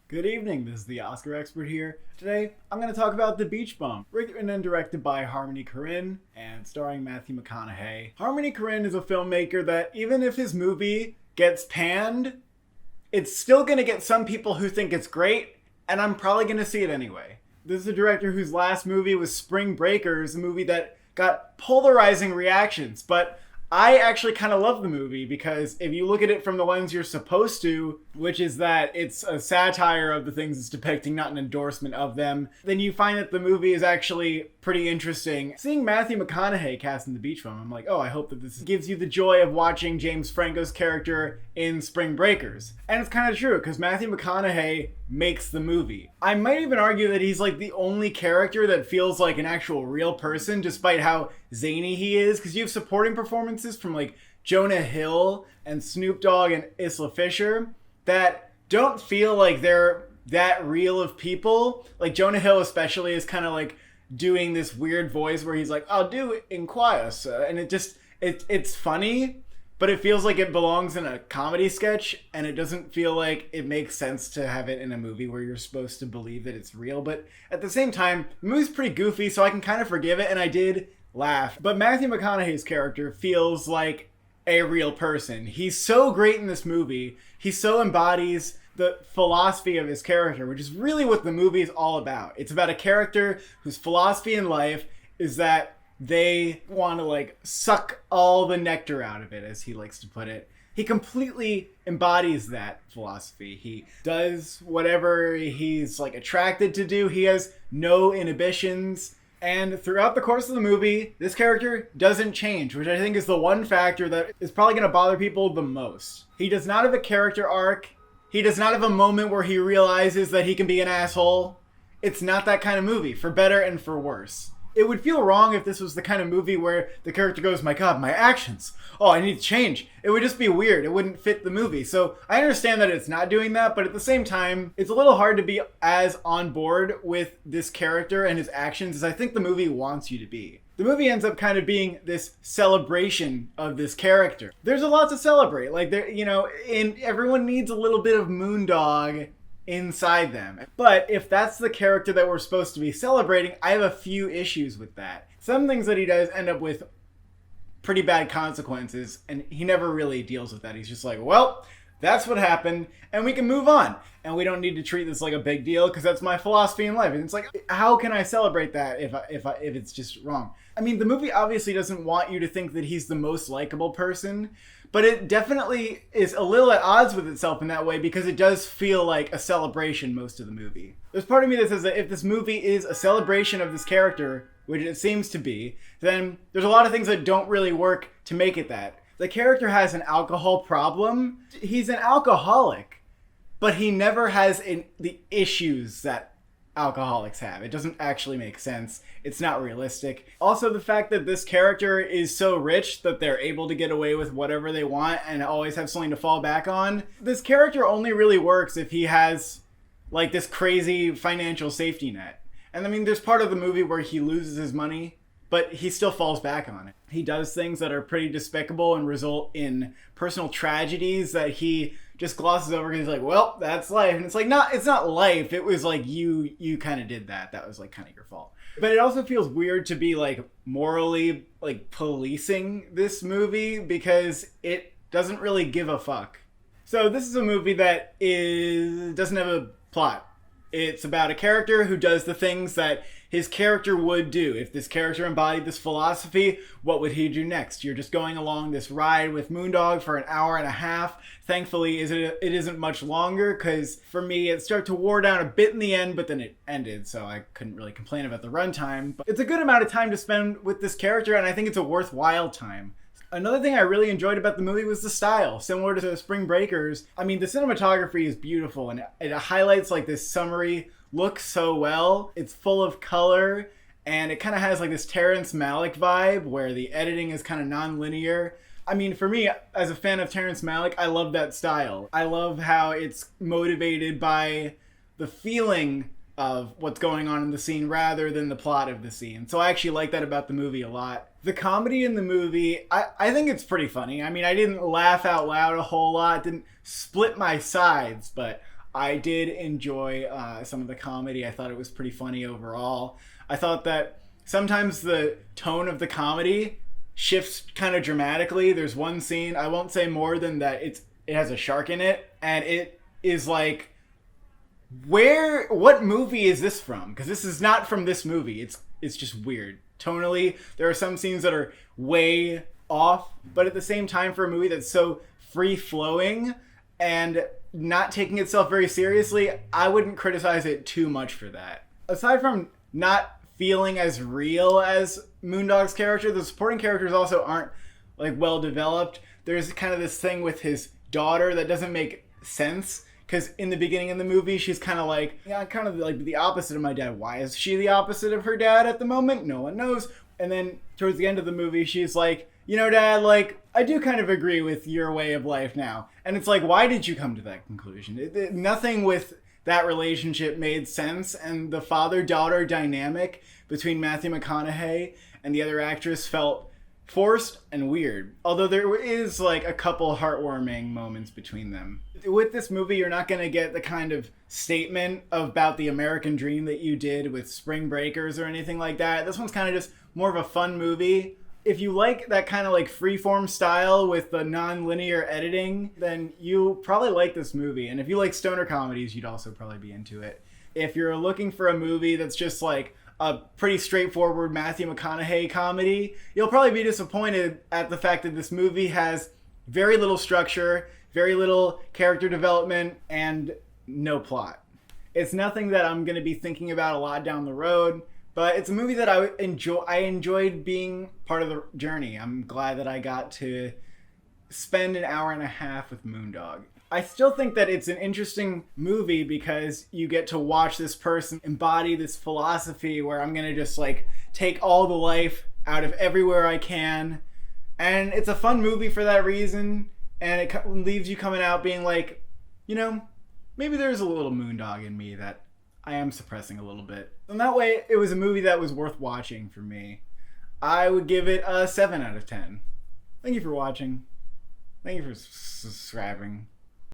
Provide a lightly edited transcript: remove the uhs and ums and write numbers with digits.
Good evening, this is the Oscar expert here. Today, I'm going to talk about The Beach Bum, written and directed by Harmony Korine and starring Matthew McConaughey. Harmony Korine is a filmmaker that, even if his movie gets panned, it's still going to get some people who think it's great, and I'm probably going to see it anyway. This is a director whose last movie was Spring Breakers, a movie that got polarizing reactions, but I actually kind of love the movie because if you look at it from the lens you're supposed to, which is that it's a satire of the things it's depicting, not an endorsement of them, then you find that the movie is actually pretty interesting. Seeing Matthew McConaughey cast in The Beach Bum, I'm like, oh, I hope that this gives you the joy of watching James Franco's character in Spring Breakers. And it's kind of true, because Matthew McConaughey makes the movie. I might even argue that he's like the only character that feels like an actual real person, despite how zany he is, because you have supporting performances from like Jonah Hill and Snoop Dogg and Isla Fisher that don't feel like they're that real of people. Like Jonah Hill especially is kind of like doing this weird voice where he's like, I'll do it in quiet, sir. And it's funny, but it feels like it belongs in a comedy sketch, and it doesn't feel like it makes sense to have it in a movie where you're supposed to believe that it's real. But at the same time, the movie's pretty goofy, so I can kind of forgive it, and I did laugh. But Matthew McConaughey's character feels like a real person. He's so great in this movie. He so embodies the philosophy of his character, which is really what the movie is all about. It's about a character whose philosophy in life is that they want to like suck all the nectar out of it, as he likes to put it. He completely embodies that philosophy. He does whatever he's like attracted to do. He has no inhibitions. And throughout the course of the movie, this character doesn't change, which I think is the one factor that is probably going to bother people the most. He does not have a character arc. He does not have a moment where he realizes that he can be an asshole. It's not that kind of movie, for better and for worse. It would feel wrong if this was the kind of movie where the character goes, my God, my actions. Oh, I need to change. It would just be weird. It wouldn't fit the movie. So I understand that it's not doing that, but at the same time, it's a little hard to be as on board with this character and his actions as I think the movie wants you to be. The movie ends up kind of being this celebration of this character. There's a lot to celebrate. Like, there, and everyone needs a little bit of Moondog inside them. But if that's the character that we're supposed to be celebrating, I have a few issues with that. Some things that he does end up with pretty bad consequences, and he never really deals with that. He's just like, well, that's what happened, and we can move on. And we don't need to treat this like a big deal, because that's my philosophy in life. And it's like, how can I celebrate that if it's just wrong? I mean, the movie obviously doesn't want you to think that he's the most likable person, but it definitely is a little at odds with itself in that way, because it does feel like a celebration most of the movie. There's part of me that says that if this movie is a celebration of this character, which it seems to be, then there's a lot of things that don't really work to make it that. The character has an alcohol problem. He's an alcoholic, but he never has the issues that alcoholics have. It doesn't actually make sense. It's not realistic. Also, the fact that this character is so rich that they're able to get away with whatever they want and always have something to fall back on. This character only really works if he has like this crazy financial safety net. And I mean, there's part of the movie where he loses his money, but he still falls back on it. He does things that are pretty despicable and result in personal tragedies that he just glosses over because he's like, well, that's life. And it's like, it's not life. It was like you kind of did that. That was like kind of your fault. But it also feels weird to be like morally like policing this movie because it doesn't really give a fuck. So this is a movie that doesn't have a plot. It's about a character who does the things that his character would do. If this character embodied this philosophy, what would he do next? You're just going along this ride with Moondog for an hour and a half. Thankfully, it isn't much longer, because for me, it started to wear down a bit in the end, but then it ended, so I couldn't really complain about the runtime. But it's a good amount of time to spend with this character, and I think it's a worthwhile time. Another thing I really enjoyed about the movie was the style. Similar to Spring Breakers, I mean, the cinematography is beautiful, and it highlights like this summery look so well. It's full of color, and it kind of has like this Terrence Malick vibe where the editing is kind of non-linear. I mean, for me, as a fan of Terrence Malick, I love that style. I love how it's motivated by the feeling of what's going on in the scene rather than the plot of the scene. So I actually like that about the movie a lot. The comedy in the movie, I think it's pretty funny. I mean, I didn't laugh out loud a whole lot, didn't split my sides, but I did enjoy some of the comedy. I thought it was pretty funny overall. I thought that sometimes the tone of the comedy shifts kind of dramatically. There's one scene, I won't say more than that it has a shark in it, and it is like, what movie is this from? Because this is not from this movie. It's just weird. Tonally, there are some scenes that are way off, but at the same time, for a movie that's so free-flowing and not taking itself very seriously, I wouldn't criticize it too much for that. Aside from not feeling as real as Moondog's character, the supporting characters also aren't like well developed. There's kind of this thing with his daughter that doesn't make sense, because in the beginning of the movie she's kind of like, yeah, kind of like the opposite of my dad. Why is she the opposite of her dad at the moment? No one knows. And then towards the end of the movie she's like, you know, Dad, like, I do kind of agree with your way of life now. And it's like, why did you come to that conclusion? Nothing with that relationship made sense, and the father-daughter dynamic between Matthew McConaughey and the other actress felt forced and weird. Although there is like a couple heartwarming moments between them. With this movie, you're not going to get the kind of statement about the American dream that you did with Spring Breakers or anything like that. This one's kind of just more of a fun movie. If you like that kind of like freeform style with the non-linear editing, then you probably like this movie. And if you like stoner comedies, you'd also probably be into it. If you're looking for a movie that's just like a pretty straightforward Matthew McConaughey comedy, you'll probably be disappointed at the fact that this movie has very little structure, very little character development, and no plot. It's nothing that I'm going to be thinking about a lot down the road. But it's a movie that I enjoyed being part of the journey. I'm glad that I got to spend an hour and a half with Moondog. I still think that it's an interesting movie because you get to watch this person embody this philosophy where I'm going to just like take all the life out of everywhere I can. And it's a fun movie for that reason. And it leaves you coming out being like, you know, maybe there's a little Moondog in me that I am suppressing a little bit. And that way, it was a movie that was worth watching for me. I would give it a 7 out of 10. Thank you for watching. Thank you for subscribing.